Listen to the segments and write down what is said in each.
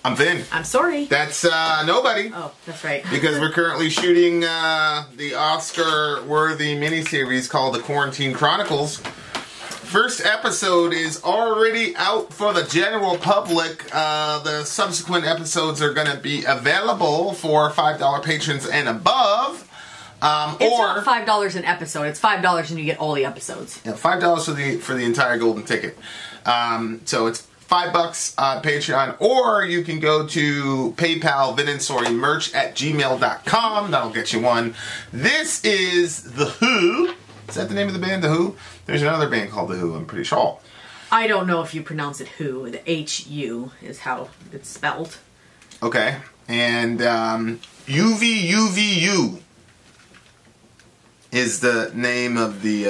I'm Vin. I'm Sori. That's nobody. Oh, that's right. Because we're currently shooting the Oscar-worthy miniseries called The Quarantine Chronicles. First episode is already out for the general public. The subsequent episodes are going to be available for $5 patrons and above. It's not $5 an episode. It's $5 and you get all the episodes. Yeah, $5 for the entire golden ticket. So it's $5 on Patreon, or you can go to PayPal, Vin and Sori merch at gmail.com. That'll get you one. This is The Who. Is that the name of the band, The Who? There's another band called The Who, I'm pretty sure. I don't know if you pronounce it Who. The H-U is how it's spelled. Okay. And Yuve is the name of the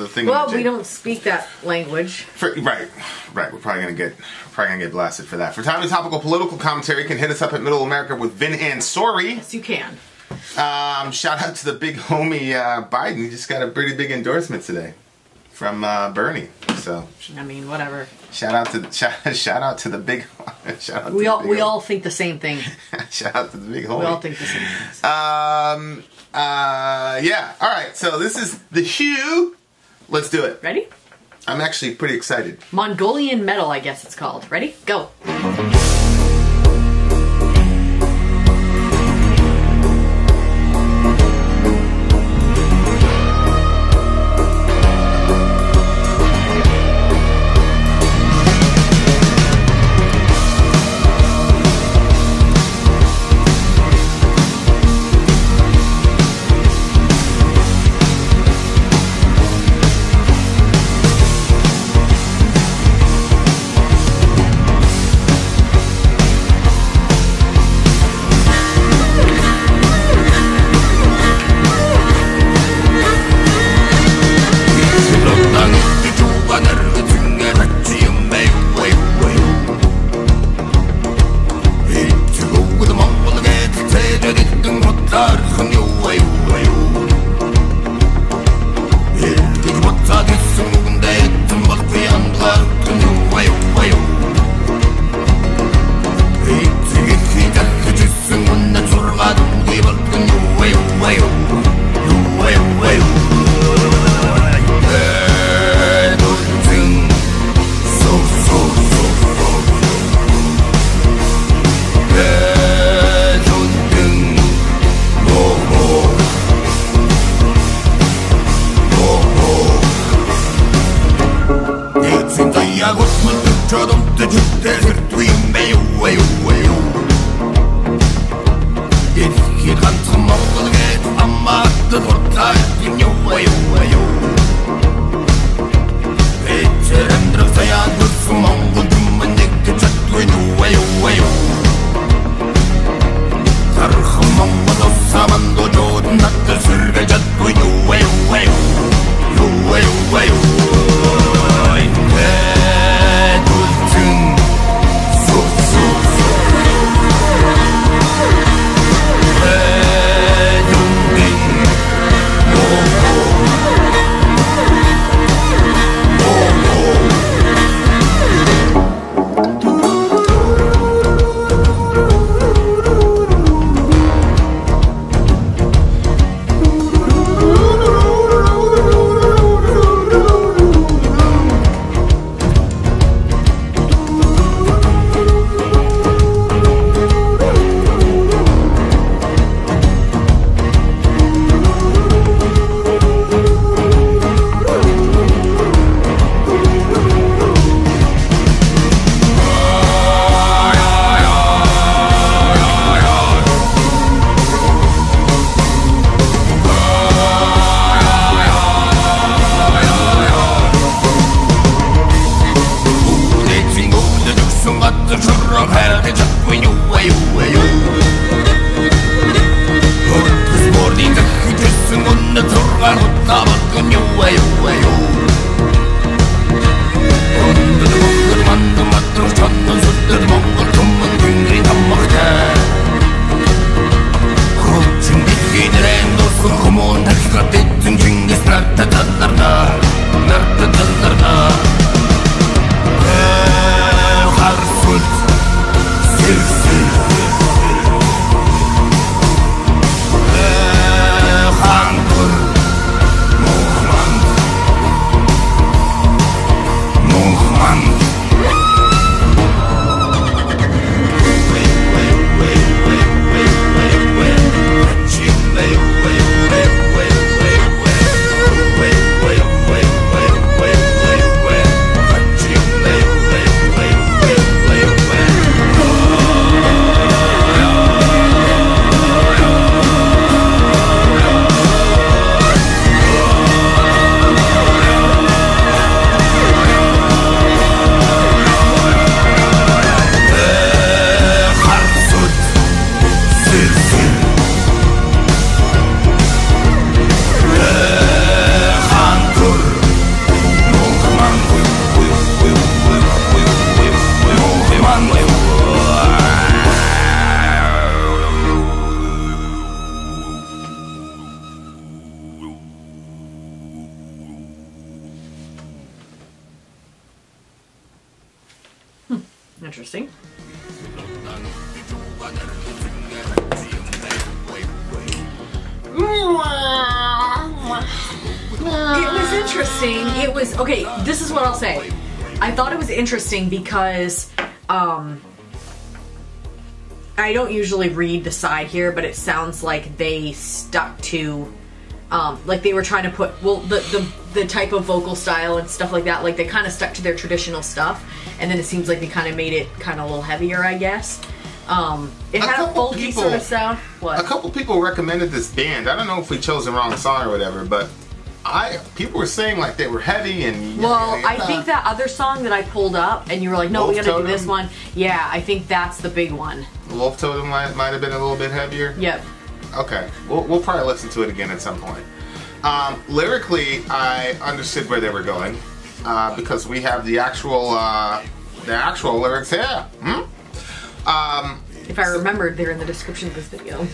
thing. Well, we don't speak that language. Right. We're probably gonna get blasted for that. For timely topical political commentary, you can hit us up at Middle America with Vin and Sori. Yes, you can. Shout out to the big homie Biden. He just got a pretty big endorsement today from Bernie. So I mean, whatever. Shout out to the big. We all think the same thing. Shout out to the big homie. We all think the same things. Yeah. All right. So this is The Who. Let's do it. Ready? I'm actually pretty excited. Mongolian metal, I guess it's called. Ready? Go. Interesting. It was interesting. It was, okay, this is what I'll say. I thought it was interesting because I don't usually read the side here, but it sounds like they stuck to, like they were trying to put, well, the type of vocal style and stuff like that, like they kind of stuck to their traditional stuff, and then it seems like they kind of made it kind of a little heavier, I guess. It had a folky sort of sound. What? A couple people recommended this band. I don't know if we chose the wrong song or whatever, but people were saying like they were heavy and... Well, I think that other song that I pulled up, and you were like, no, we gotta do this one. Yeah, I think that's the big one. Wolf Totem might have been a little bit heavier? Yep. Okay. We'll probably listen to it again at some point. Lyrically, I understood where they were going, because we have the actual lyrics here. If I remembered, they're in the description of this video.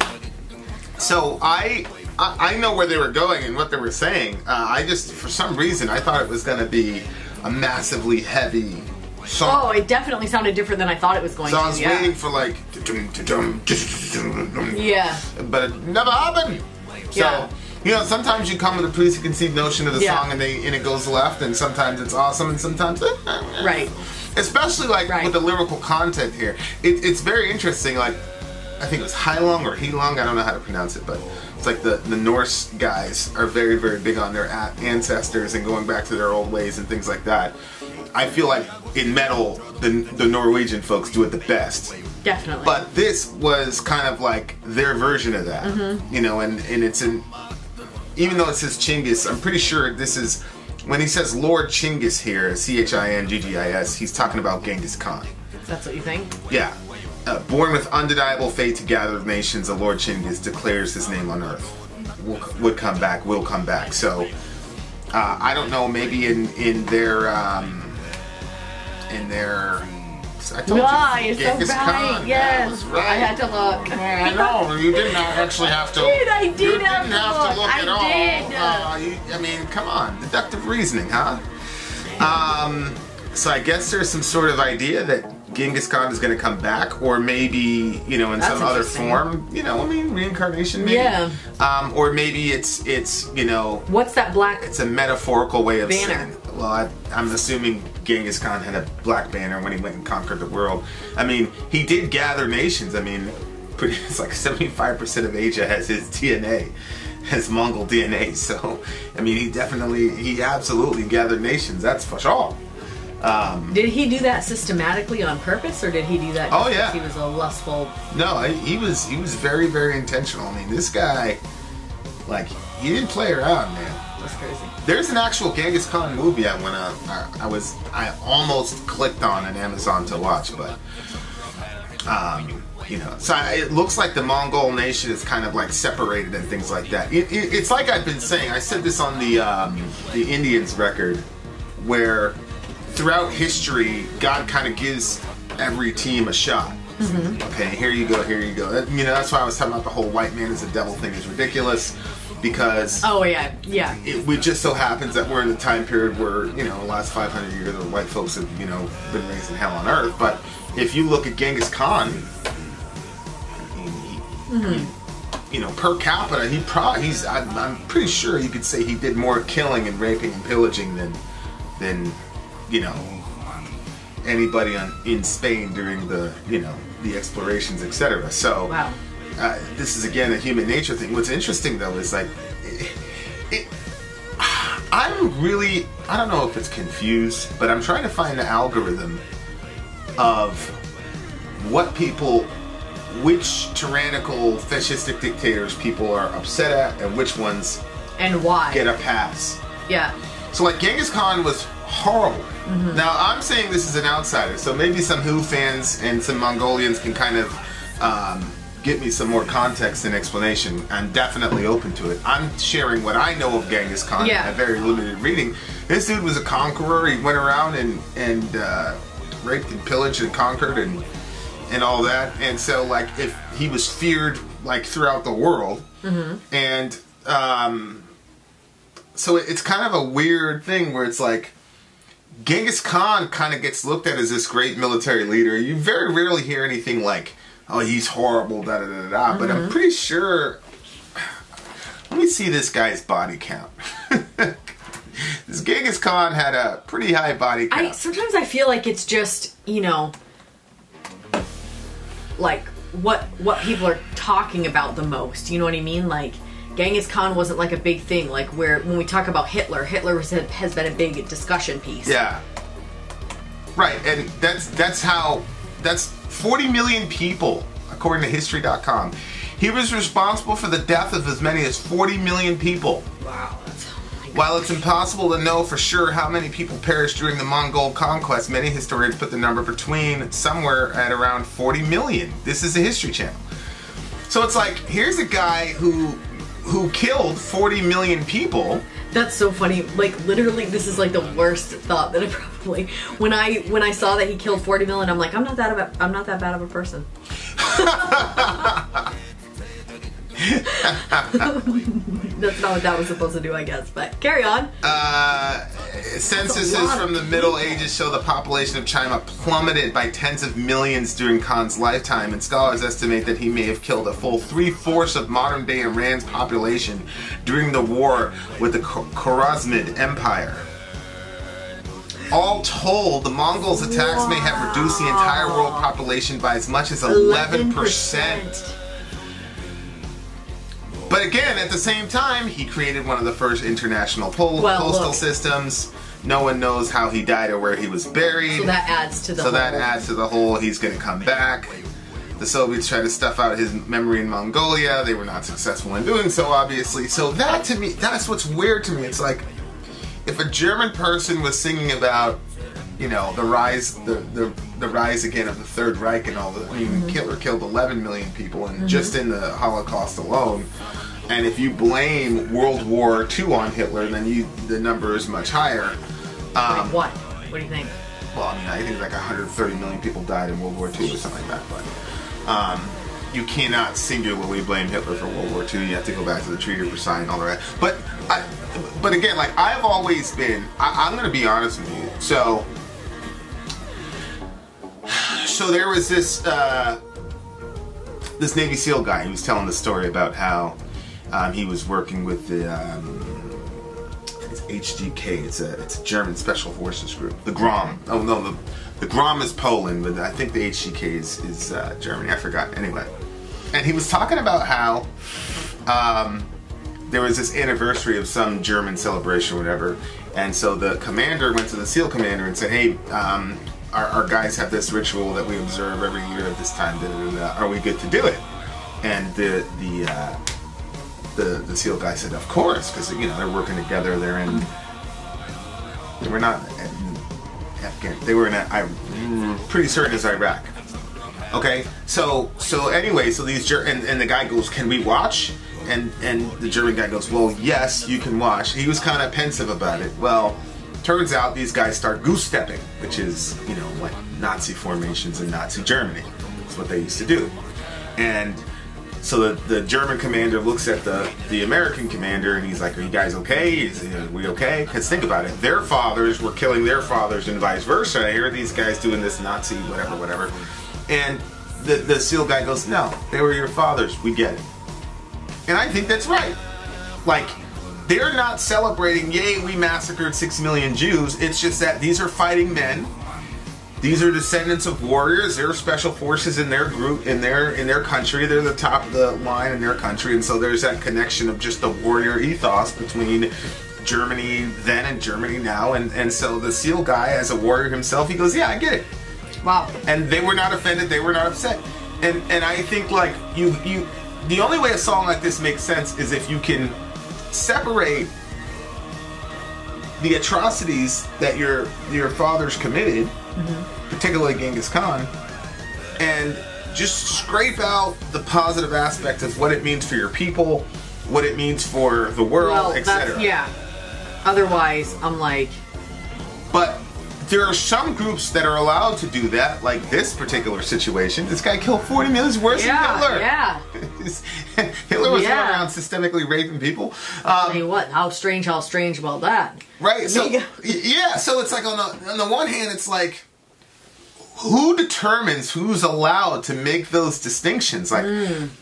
So I know where they were going and what they were saying. I just, for some reason, I thought it was going to be a massively heavy song. Oh, it definitely sounded different than I thought it was going to. So I was waiting for like... Yeah. But it never happened. So, you know, sometimes you come with a preconceived notion of the song and it goes left, and sometimes it's awesome, and sometimes... Right. Especially like with the lyrical content here. It's very interesting. Like, I think it was Heilung or Heilung, I don't know how to pronounce it, but it's like the Norse guys are very, very big on their ancestors and going back to their old ways and things like that. I feel like in metal, the Norwegian folks do it the best. Definitely. But this was kind of like their version of that. You know, and it's even though it says Chinggis, I'm pretty sure this is... When he says Lord Chinggis here, Chinggis, he's talking about Genghis Khan. That's what you think? Yeah. Born with undeniable fate to gather the nations, the Lord Chinggis declares his name on earth. Will come back. So, I don't know, maybe in their... I told you, Genghis Khan. Yes, right. I had to look. I know, you did not actually have to. I did you have didn't to have look. to look at all. I I mean, come on, deductive reasoning, huh? So I guess there's some sort of idea that Genghis Khan is going to come back, or maybe, you know, in some other form. You know, I mean, reincarnation, maybe. Yeah. Or maybe it's you know. What's that black? It's a metaphorical way of banner. saying. Well, I'm assuming Genghis Khan had a black banner when he went and conquered the world. I mean, he did gather nations. I mean, it's like 75% of Asia has his DNA, has Mongol DNA. So, I mean, he absolutely gathered nations. That's for sure. Did he do that systematically on purpose, or did he do that just because he was a lustful... No, he was very, very intentional. I mean, this guy, like, he didn't play around, man. That's crazy. There's an actual Genghis Khan movie I almost clicked on Amazon to watch, but you know, so it looks like the Mongol nation is kind of like separated and things like that. It's like I've been saying. I said this on the Indians record, where throughout history, God kind of gives every team a shot. Okay, here you go. You know, that's why I was talking about the whole white man is a devil thing is ridiculous. Because it just so happens that we're in a time period where, you know, the last 500 years the white folks have, you know, been raised in hell on earth. But if you look at Genghis Khan, you know, per capita, I'm pretty sure you could say he did more killing and raping and pillaging than you know, anybody in Spain during the, you know, the explorations, etc. So. Wow. This is again a human nature thing. What's interesting though is like, I don't know if it's confused, but I'm trying to find the algorithm of which tyrannical fascistic dictators people are upset at and which ones and why get a pass. Yeah. So like Genghis Khan was horrible. Now I'm saying this is an outsider, so maybe some Who fans and some Mongolians can kind of get me some more context and explanation. I'm definitely open to it. I'm sharing what I know of Genghis Khan, a very limited reading. This dude was a conqueror. He went around and raped and pillaged and conquered and all that. And so, like, if he was feared, like, throughout the world. And so it's kind of a weird thing where it's like, Genghis Khan kind of gets looked at as this great military leader. You very rarely hear anything like, oh, he's horrible, da da da da. But I'm pretty sure. Let me see this guy's body count. This Genghis Khan had a pretty high body count. Sometimes I feel like it's just, you know, like what people are talking about the most. You know what I mean? Like, Genghis Khan wasn't like a big thing. Like, when we talk about Hitler has been a big discussion piece. Yeah. Right, and that's 40 million people, according to History.com. He was responsible for the death of as many as 40 million people. Wow. While it's impossible to know for sure how many people perished during the Mongol conquest, many historians put the number between somewhere at around 40 million. This is a History Channel. So it's like, here's a guy who killed 40 million people. That's so funny. Like, literally, this is like the worst thought that I probably... When I saw that he killed 40 million, I'm like, I'm not that bad of a person. That's not what that was supposed to do, I guess, but carry on. Censuses from the Middle Ages show the population of China plummeted by tens of millions during Khan's lifetime, and scholars estimate that he may have killed a full 3/4 of modern-day Iran's population during the war with the Khwarizmid Empire. All told, the Mongols' attacks may have reduced the entire world population by as much as 11%. But again, at the same time, he created one of the first international postal systems. No one knows how he died or where he was buried. So that adds to the whole he's going to come back. The Soviets tried to stuff out his memory in Mongolia. They were not successful in doing so, obviously. So that, to me, that's what's weird to me. It's like, if a German person was singing about, you know, the rise again of the Third Reich and all the, I mean, Hitler killed 11 million people, and just in the Holocaust alone. And if you blame World War II on Hitler, then the number is much higher. Like what? What do you think? Well, I mean, I think like 130 million people died in World War II or something like that. But you cannot singularly blame Hitler for World War II. You have to go back to the Treaty of Versailles and all the rest. But again, like, I've always been, I'm going to be honest with you. So there was this Navy SEAL guy who was telling the story about how he was working with the it's HGK. It's a German Special Forces group. The GROM. Oh no, the GROM is Poland, but I think the HGK is Germany. I forgot. Anyway, and he was talking about how there was this anniversary of some German celebration or whatever, and so the commander went to the SEAL commander and said, "Hey, our guys have this ritual that we observe every year at this time. Are we good to do it?" And the SEAL guy said, "Of course," because, you know, they're working together. They were not in Afghan. They were in I'm pretty certain it's Iraq. Okay, so anyway, so these and the guy goes, "Can we watch?" And the German guy goes, "Well, yes, you can watch." He was kind of pensive about it. Well, turns out these guys start goose stepping, which is, you know, like Nazi formations in Nazi Germany. That's what they used to do. And so the German commander looks at the American commander and he's like, "Are you guys okay? Are we okay?" Because think about it, their fathers were killing their fathers and vice versa. I hear these guys doing this Nazi whatever. And the SEAL guy goes, "No, they were your fathers. We get it." And I think that's right. Like, they're not celebrating, "Yay, we massacred 6 million Jews." It's just that these are fighting men. These are descendants of warriors. They're special forces in their group, in their country. They're the top of the line in their country, and so there's that connection of just the warrior ethos between Germany then and Germany now. And so the SEAL guy, as a warrior himself, he goes, "Yeah, I get it." Wow. And they were not offended. They were not upset. And I think, like, the only way a song like this makes sense is if you can separate the atrocities that your fathers committed, particularly Genghis Khan, and just scrape out the positive aspect of what it means for your people, what it means for the world, etc. Yeah. Otherwise, I'm like... But there are some groups that are allowed to do that, like this particular situation. This guy killed 40 million. He's worse than Hitler. Yeah. Hitler was around systemically raping people. I mean, what? How strange about that? Right. So yeah. So it's like on the one hand, it's like, who determines who's allowed to make those distinctions? Like,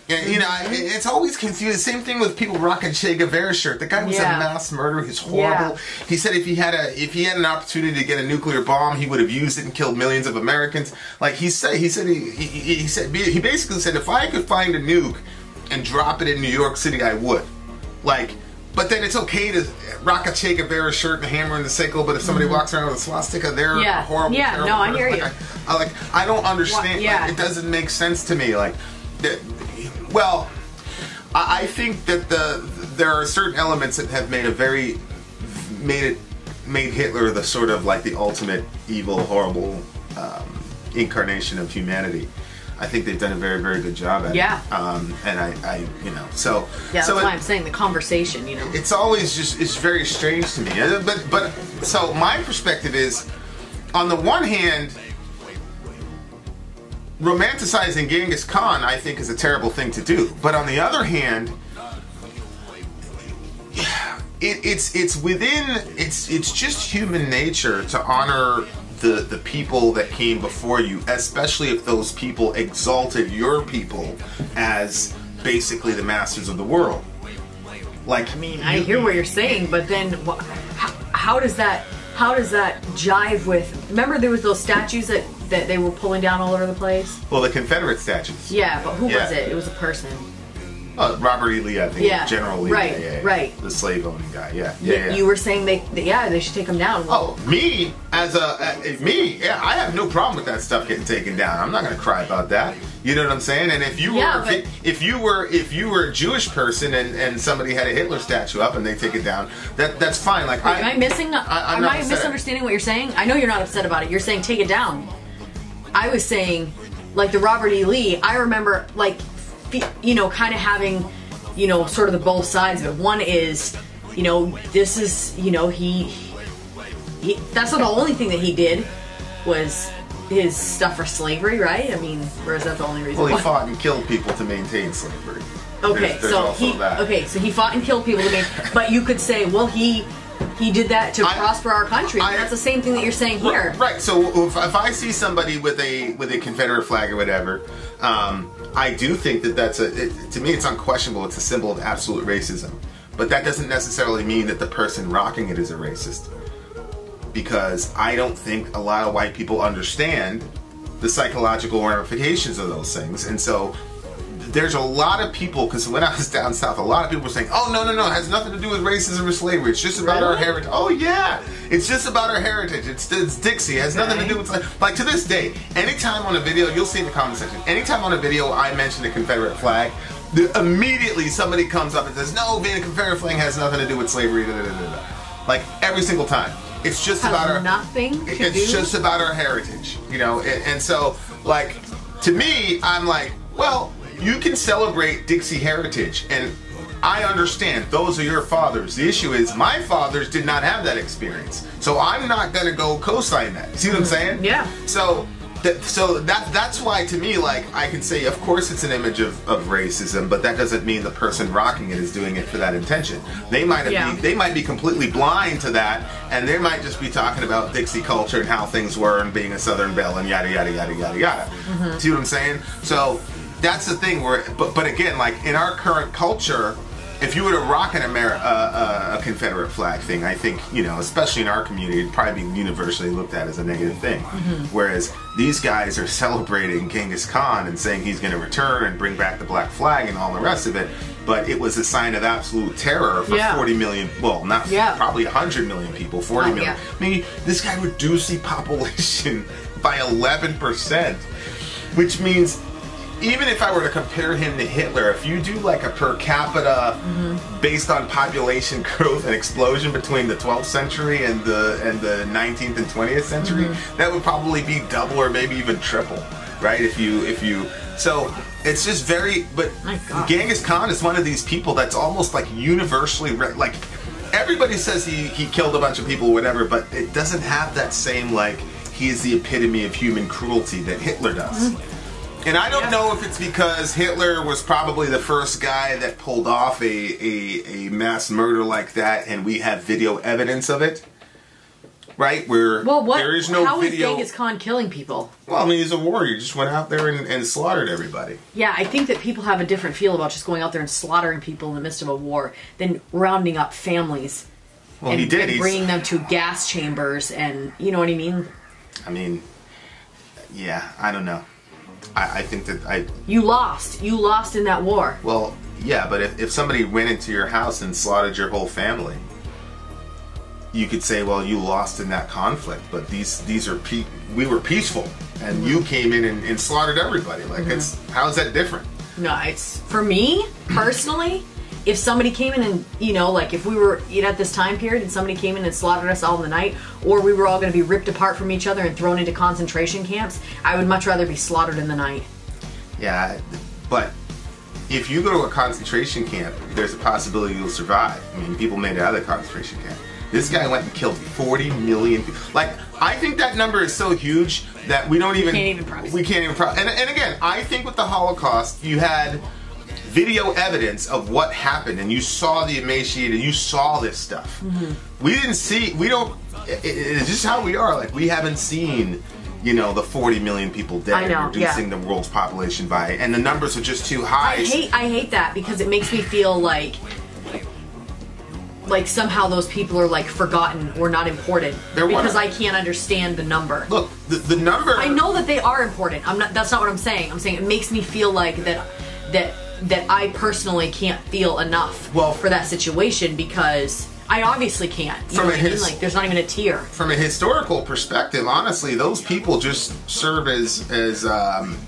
it's always confusing. Same thing with people rocking Che Guevara shirt. The guy was a mass murderer. He's horrible. He said if he had an opportunity to get a nuclear bomb, he would have used it and killed millions of Americans. Like he basically said, if I could find a nuke and drop it in New York City, I would. Like. But then it's okay to rock a Che Guevara shirt and a hammer and the sickle, but if somebody walks around with a swastika, they're a horrible, terrible no, I person. hear you. I don't understand. Like, it doesn't make sense to me. Like, well, I think that there are certain elements that have made Hitler the sort of like the ultimate evil, horrible incarnation of humanity. I think they've done a very, very good job at it. And I so... Yeah, that's why I'm saying the conversation, It's always just, it's very strange to me. But so my perspective is, on the one hand, romanticizing Genghis Khan, I think, is a terrible thing to do. But on the other hand, it's just human nature to honor the people that came before you, especially if those people exalted your people as basically the masters of the world. Like, I mean, I hear what you're saying, but then how does that jive with? Remember, there was those statues that they were pulling down all over the place. Well, the Confederate statues. Yeah, but who was it? It was a person. Robert E. Lee, I think. General Lee. Right. The slave-owning guy. Yeah. You were saying they should take him down. Well, me I have no problem with that stuff getting taken down. I'm not going to cry about that. You know what I'm saying? And if you were a Jewish person and somebody had a Hitler statue up and they take it down, that's fine. Like, am I misunderstanding what you're saying? I know you're not upset about it. You're saying take it down. I was saying, like, the Robert E. Lee. I remember, like, kind of having, sort of the both sides of it. One is, this is, he that's not the only thing that he did was his stuff for slavery, right? I mean, or is that the only reason? Well, he fought and killed people to maintain slavery. Okay, so he fought and killed people to maintain, but you could say, well, he did that to prosper our country. And that's the same thing that you're saying here. Right. So if I see somebody with a Confederate flag or whatever, I do think that to me it's unquestionable. It's a symbol of absolute racism. But that doesn't necessarily mean that the person rocking it is a racist. Because I don't think a lot of white people understand the psychological ramifications of those things. And so there's a lot of people, because when I was down south, a lot of people were saying, oh, no, it has nothing to do with racism or slavery. It's just about our heritage. Oh, yeah. It's just about our heritage. It's Dixie. It has nothing to do with slavery. Like, to this day, anytime on a video, you'll see in the comment section, anytime on a video I mention the Confederate flag, immediately somebody comes up and says, no, being a Confederate flag has nothing to do with slavery. Like, every single time. It's just about our... It's just about our heritage. And so, like, to me, I'm like, well... You can celebrate Dixie heritage, and I understand those are your fathers. The issue is my fathers did not have that experience, so I'm not gonna go co-sign that. See what I'm saying? Yeah. So that's why, to me, like, I can say, of course, it's an image of racism, but that doesn't mean the person rocking it is doing it for that intention. They might be completely blind to that, and they might just be talking about Dixie culture and how things were and being a Southern belle and yada yada yada yada yada. See what I'm saying? So. That's the thing but again, like, in our current culture, if you were to rock a Confederate flag thing, I think, especially in our community, it'd probably be universally looked at as a negative thing. Whereas these guys are celebrating Genghis Khan and saying he's going to return and bring back the black flag and all the rest of it. But it was a sign of absolute terror for 40 million, well, probably 100 million people, 40 million. I mean, this guy reduced the population by 11%, which means... Even if I were to compare him to Hitler, if you do like a per capita based on population growth and explosion between the 12th century and the 19th and 20th century, that would probably be double or maybe even triple, right? If you so it's just very. But Genghis Khan is one of these people that's almost like universally like everybody says he killed a bunch of people, or whatever, but it doesn't have that same like he is the epitome of human cruelty that Hitler does. And I don't know if it's because Hitler was probably the first guy that pulled off a mass murder like that, and we have video evidence of it. Right? Where there is no how video. How is Genghis Khan killing people? Well, I mean, he's a warrior. He just went out there and slaughtered everybody. Yeah, I think that people have a different feel about just going out there and slaughtering people in the midst of a war than rounding up families. Well, and, he did. And bringing them to gas chambers and, you know what I mean? I mean, yeah, I don't know. I think that You lost. You lost in that war. Well, yeah, but if somebody went into your house and slaughtered your whole family, you could say, well, you lost in that conflict, but these are we were peaceful, and you came in and slaughtered everybody. Like, how's that different? No, it's, for me, personally, if somebody came in and, you know, like if we were at this time period and somebody came in and slaughtered us all in the night, or we were all going to be ripped apart from each other and thrown into concentration camps, I would much rather be slaughtered in the night. Yeah, but if you go to a concentration camp, there's a possibility you'll survive. I mean, people made it out of the concentration camp. This guy went and killed 40 million people. Like, I think that number is so huge that we can't even process. And again, I think with the Holocaust, you had video evidence of what happened, and you saw the emaciated, you saw this stuff. It's just how we are. Like, we haven't seen, you know, the 40 million people dead, reducing the world's population by, and the numbers are just too high. I hate that, because it makes me feel like somehow those people are like forgotten or not important because I can't understand the number. Look, the number. I know that they are important. That's not what I'm saying. I'm saying it makes me feel like that I personally can't feel enough for that situation, because I obviously can't. You know what I mean? Like, there's not even a tear. From a historical perspective, honestly, those people just serve as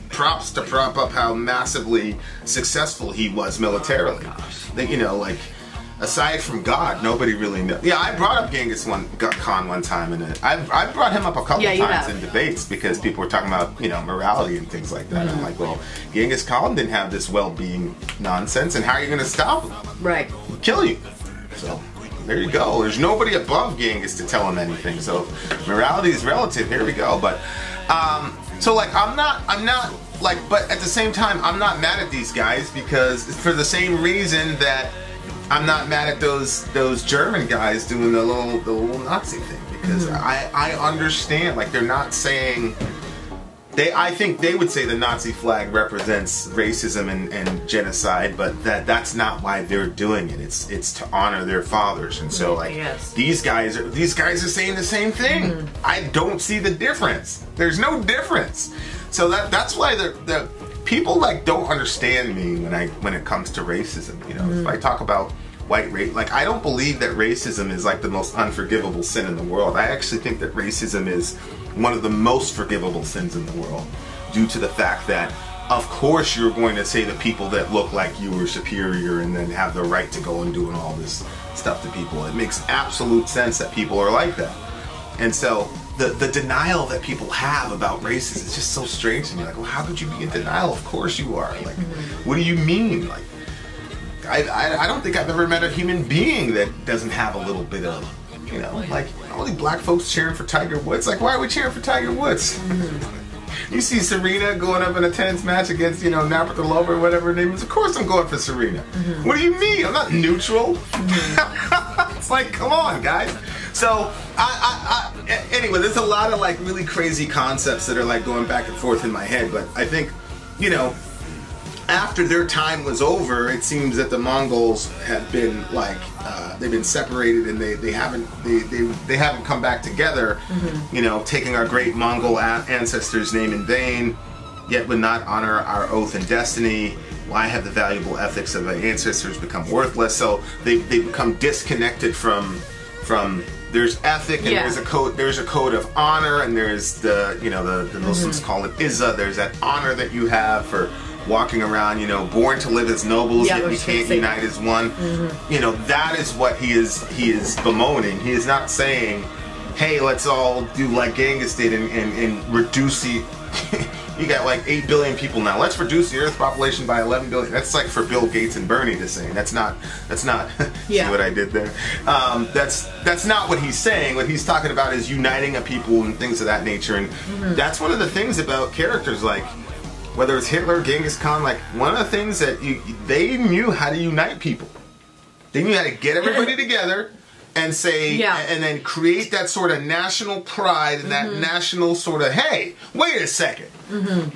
props to prop up how massively successful he was militarily. You know, like, aside from God, nobody really knows. Yeah, I brought up Genghis Khan one time, and I brought him up a couple times in debates because people were talking about, you know, morality and things like that. I'm like, well, Genghis Khan didn't have this well-being nonsense, and how are you going to stop him? Right. He'll kill you. So there you go. There's nobody above Genghis to tell him anything. So morality is relative. Here we go. But so like I'm not like, but at the same time, I'm not mad at these guys, because for the same reason that I'm not mad at those German guys doing the little Nazi thing, because I understand, like, they're not saying, I think they would say the Nazi flag represents racism and genocide, but that's not why they're doing it. It's to honor their fathers, and so like these guys are saying the same thing. I don't see the difference. There's no difference. So that's why the people like don't understand me when it comes to racism. You know, if I talk about white race, like, I don't believe that racism is like the most unforgivable sin in the world. I actually think that racism is one of the most forgivable sins in the world, due to the fact that, of course, you're going to say the people that look like you are superior and then have the right to go and doing all this stuff to people. It makes absolute sense that people are like that. And so the denial that people have about racism is just so strange to me. Like, well, how could you be in denial? Of course you are. Like, what do you mean? Like, I don't think I've ever met a human being that doesn't have a little bit of, you know, like, all these black folks cheering for Tiger Woods. Like, why are we cheering for Tiger Woods? You see Serena going up in a tennis match against, you know, Navratilova or whatever her name is. Of course I'm going for Serena. What do you mean? I'm not neutral. It's like, come on, guys. So, anyway, there's a lot of, like, really crazy concepts that are, like, going back and forth in my head. But I think, you know, after their time was over, it seems that the Mongols have been like they've been separated, and they haven't come back together. You know, taking our great Mongol ancestors' name in vain, yet would not honor our oath and destiny. Why have the valuable ethics of our ancestors become worthless? So they become disconnected from. There's ethic, and there's a code of honor, and there's the Muslims call it Izzah. There's that honor that you have for walking around, you know, born to live as nobles, yet we can't unite as one. You know, that is what he is bemoaning. He is not saying, hey, let's all do like Genghis did and reduce the you got like 8 billion people now, let's reduce the Earth population by 11 billion. That's like for Bill Gates and Bernie to say. That's not see what I did there? That's not what he's saying. What he's talking about is uniting a people and things of that nature. And that's one of the things about characters like whether it's Hitler, Genghis Khan, like one of the things that they knew how to unite people. They knew how to get everybody together and say, and then create that sort of national pride and that national sort of, hey, wait a second,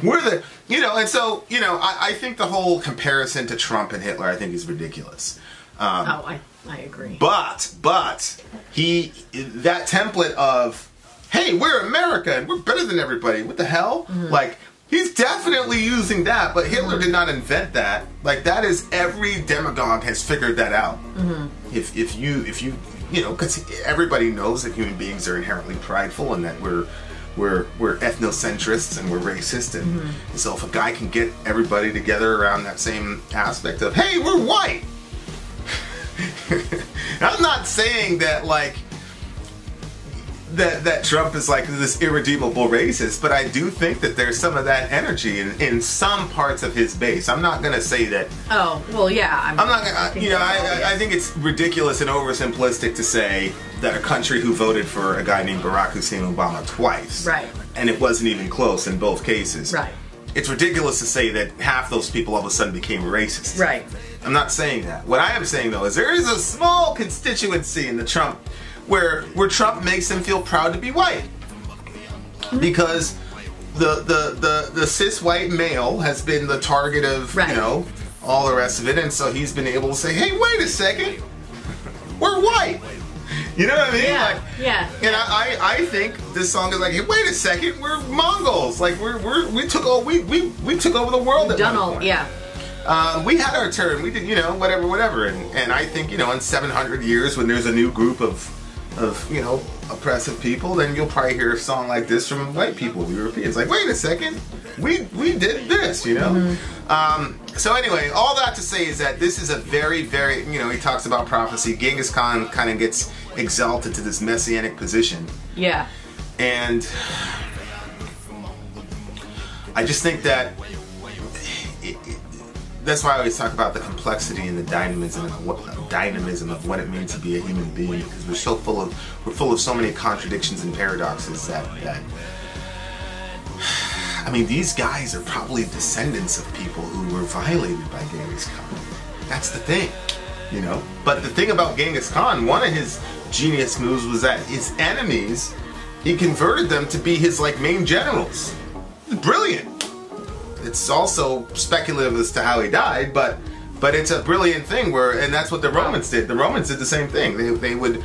we're the, and so, I think the whole comparison to Trump and Hitler, I think is ridiculous. I agree. But that template of, hey, we're America and we're better than everybody. What the hell? Like, he's definitely using that, but Hitler did not invent that. Like, that is, every demagogue has figured that out. If you, because everybody knows that human beings are inherently prideful and that we're ethnocentrists and we're racist, and so if a guy can get everybody together around that same aspect of, hey, we're white. I'm not saying that like that Trump is like this irredeemable racist, but I do think that there's some of that energy in some parts of his base. I'm not going to say that. Oh, well, yeah. I'm not going to, I think it's ridiculous and oversimplistic to say that a country who voted for a guy named Barack Hussein Obama twice. Right. And it wasn't even close in both cases. Right. It's ridiculous to say that half those people all of a sudden became racist. Right. I'm not saying that. What I am saying, though, is there is a small constituency in the Trump where Trump makes them feel proud to be white, because the cis white male has been the target of all the rest of it, and so he's been able to say, hey, wait a second, we're white. You know what I mean? Yeah. Like, yeah. And I think this song is like, hey, wait a second, we're Mongols. Like we took over the world. We've done all. Yeah. We had our turn. We did, whatever. And I think, in 700 years, when there's a new group of oppressive people, then you'll probably hear a song like this from white people, Europeans. Like, wait a second, we did this, So anyway, all that to say is that this is a very, very, he talks about prophecy. Genghis Khan kind of gets exalted to this messianic position. Yeah. And I just think that that's why I always talk about the complexity and the dynamism of what it means to be a human being, because we're full of so many contradictions and paradoxes that I mean, these guys are probably descendants of people who were violated by Genghis Khan. That's the thing, But the thing about Genghis Khan, one of his genius moves was that his enemies, he converted them to be his main generals. Brilliant. It's also speculative as to how he died, but it's a brilliant thing and that's what the Romans did. The Romans did the same thing. They would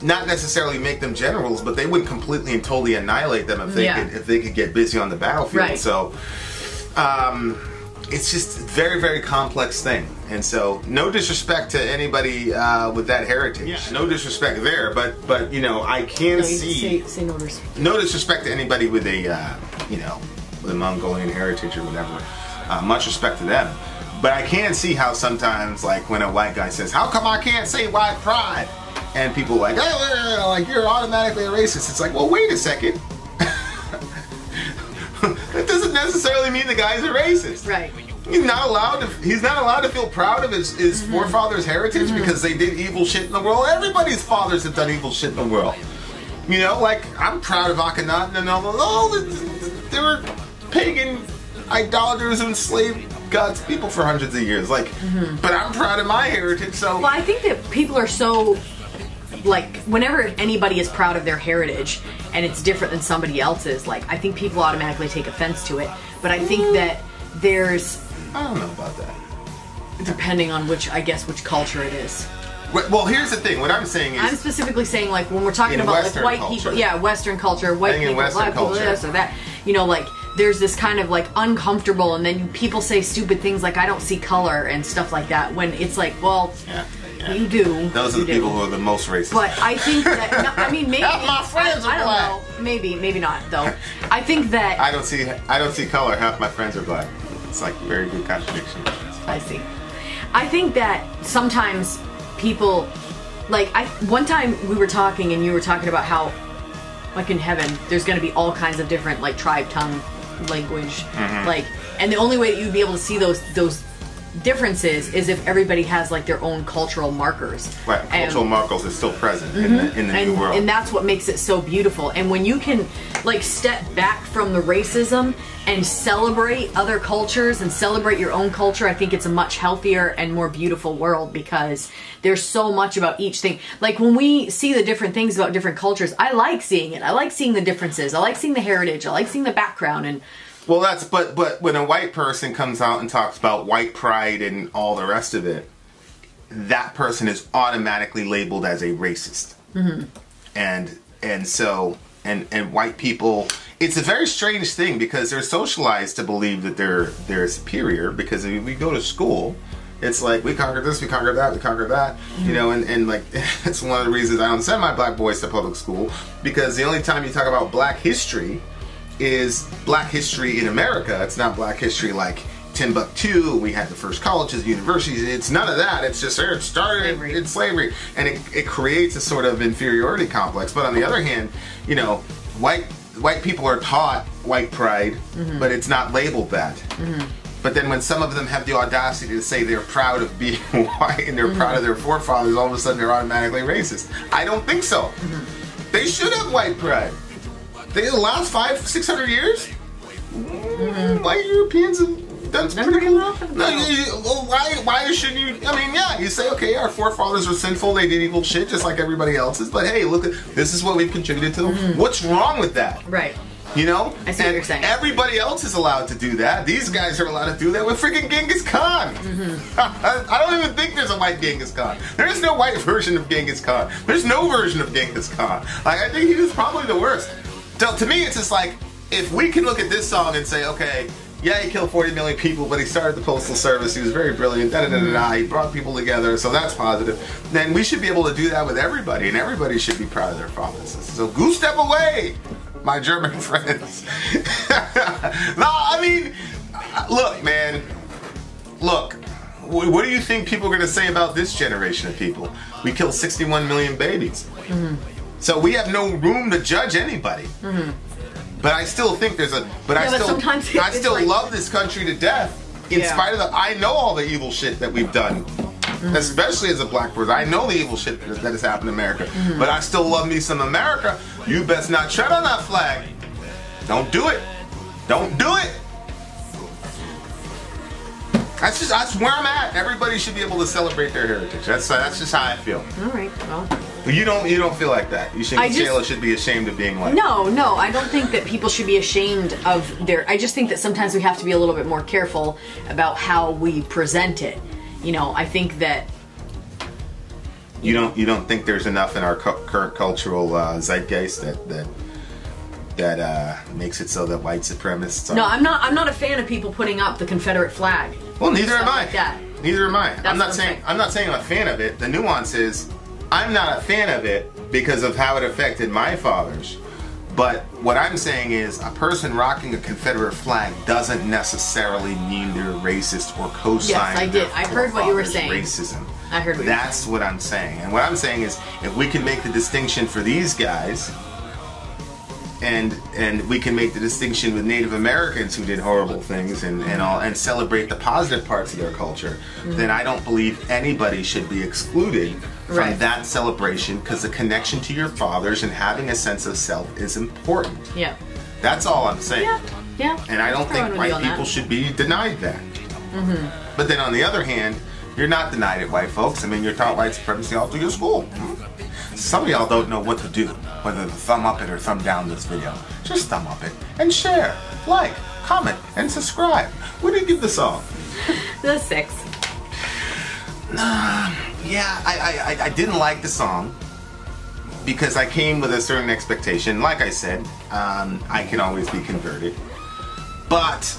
not necessarily make them generals, but they would completely and totally annihilate them if they could get busy on the battlefield. Right. So it's just a very, very complex thing. And so no disrespect to anybody with that heritage. Yeah. No disrespect there, but I can see say no disrespect to anybody with a with a Mongolian heritage or whatever. Much respect to them. But I can see how sometimes, when a white guy says, how come I can't say white pride? And people are like, oh, you're automatically a racist. It's like, well, wait a second. That doesn't necessarily mean the guy's a racist. Right. He's not allowed to feel proud of his forefathers' heritage because they did evil shit in the world. Everybody's fathers have done evil shit in the world. I'm proud of Akhenaten and all they were pagan idolaters and enslaved God's people for hundreds of years. But I'm proud of my heritage, so... Well, I think that people are so... whenever anybody is proud of their heritage and it's different than somebody else's, I think people automatically take offense to it. But I think that there's... I don't know about that. Depending on which culture it is. Well, here's the thing. What I'm saying is... I'm specifically saying, when we're talking about, white people... Yeah, Western culture, white people, black people, this or that. There's this kind of, uncomfortable, and then people say stupid things like, I don't see color, and stuff like that, when it's well... Yeah. Yeah. You do. Those are the people who are the most racist. But I think that... maybe... my friends are black. Don't know. Maybe not, though. I think that... I don't see color. Half my friends are black. It's, very good contradiction. I see. I think that sometimes... people, one time we were talking and you were talking about how, in heaven, there's going to be all kinds of different, tribe, tongue, language, and the only way that you'd be able to see those difference is if everybody has like their own cultural markers. Right, cultural markers are still present in the new world. And that's what makes it so beautiful. And when you can like step back from the racism and celebrate other cultures and celebrate your own culture, I think it's a much healthier and more beautiful world, because there's so much about each thing. Like when we see the different things about different cultures, I like seeing it. I like seeing the differences. I like seeing the heritage. I like seeing the background. And well, that's but when a white person comes out and talks about white pride and all the rest of it, that person is automatically labeled as a racist. And so white people, it's a very strange thing, because they're socialized to believe that they're superior, because if we go to school, it's like we conquered this, we conquered that, we conquered that, you know, and like it's one of the reasons I don't send my black boys to public school, because the only time you talk about black history is black history in America. It's not black history like Timbuktu, we had the first colleges, universities. It's none of that. It's just it started in slavery, and it creates a sort of inferiority complex. But on the other hand, you know, white people are taught white pride, but it's not labeled that. But then when some of them have the audacity to say they're proud of being white and they're proud of their forefathers, all of a sudden they're automatically racist. I don't think so. They should have white pride. They the last 500-600 years, white Europeans have done pretty well. No, why shouldn't you? I mean, yeah, you say, okay, our forefathers were sinful, they did evil shit just like everybody else's, but hey, look, this is what we've contributed to them. What's wrong with that? Right. You know? I see what you're saying. Everybody else is allowed to do that. These guys are allowed to do that with freaking Genghis Khan. I don't even think there's a white Genghis Khan. There is no white version of Genghis Khan. There's no version of Genghis Khan. Like, I think he was probably the worst. So to me, it's just like, if we can look at this song and say, okay, yeah, he killed 40 million people, but he started the Postal Service, he was very brilliant, he brought people together, so that's positive. Then we should be able to do that with everybody, and everybody should be proud of their fathers. So goose step away, my German friends. No, I mean, look, man, look, what do you think people are going to say about this generation of people? We killed 61 million babies. So we have no room to judge anybody. But I still think there's a. But I still like, love this country to death. In spite of the, I know all the evil shit that we've done, especially as a black person. I know the evil shit that has happened in America. But I still love me some America. You best not tread on that flag. Don't do it. Don't do it. That's where I'm at. Everybody should be able to celebrate their heritage. That's just how I feel. All right. Well. But you don't feel like that. You think Shayla should be ashamed of being white. No, I don't think that people should be ashamed of their. I just think that sometimes we have to be a little bit more careful about how we present it. You know, I think that. You don't think there's enough in our current cultural zeitgeist that makes it so that white supremacists are. No, I'm not a fan of people putting up the Confederate flag. Well, neither am I. Like that. Neither am I. I'm not saying I'm a fan of it. The nuance is, I'm not a fan of it because of how it affected my fathers. But what I'm saying is, a person rocking a Confederate flag doesn't necessarily mean they're racist or co-sign. Yes, I did. I heard what you were saying. Racism. I heard what That's what I'm saying. And what I'm saying is, if we can make the distinction for these guys, and we can make the distinction with Native Americans who did horrible things and celebrate the positive parts of their culture, then I don't believe anybody should be excluded from that celebration, because the connection to your fathers and having a sense of self is important. Yeah. That's all I'm saying. Yeah. And I don't think white people should be denied that. But then on the other hand, you're not denied it, white folks. I mean, you're taught white supremacy all through your school. Some of y'all don't know what to do, whether to thumb up it or thumb down this video. Just thumb up it and share, like, comment, and subscribe. What did you give the song? The 6. Yeah, I didn't like the song because I came with a certain expectation. Like I said, I can always be converted. But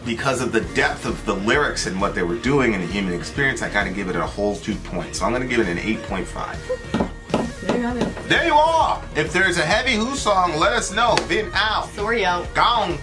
because of the depth of the lyrics and what they were doing and the human experience, I gotta give it a whole 2 points. So I'm gonna give it an 8.5. There you have it. There you are! If there's a Heavy Who song, let us know. Vin out. Sori out. Gone.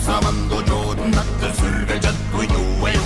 Samando Jordan, not the Sir Gajat, you way.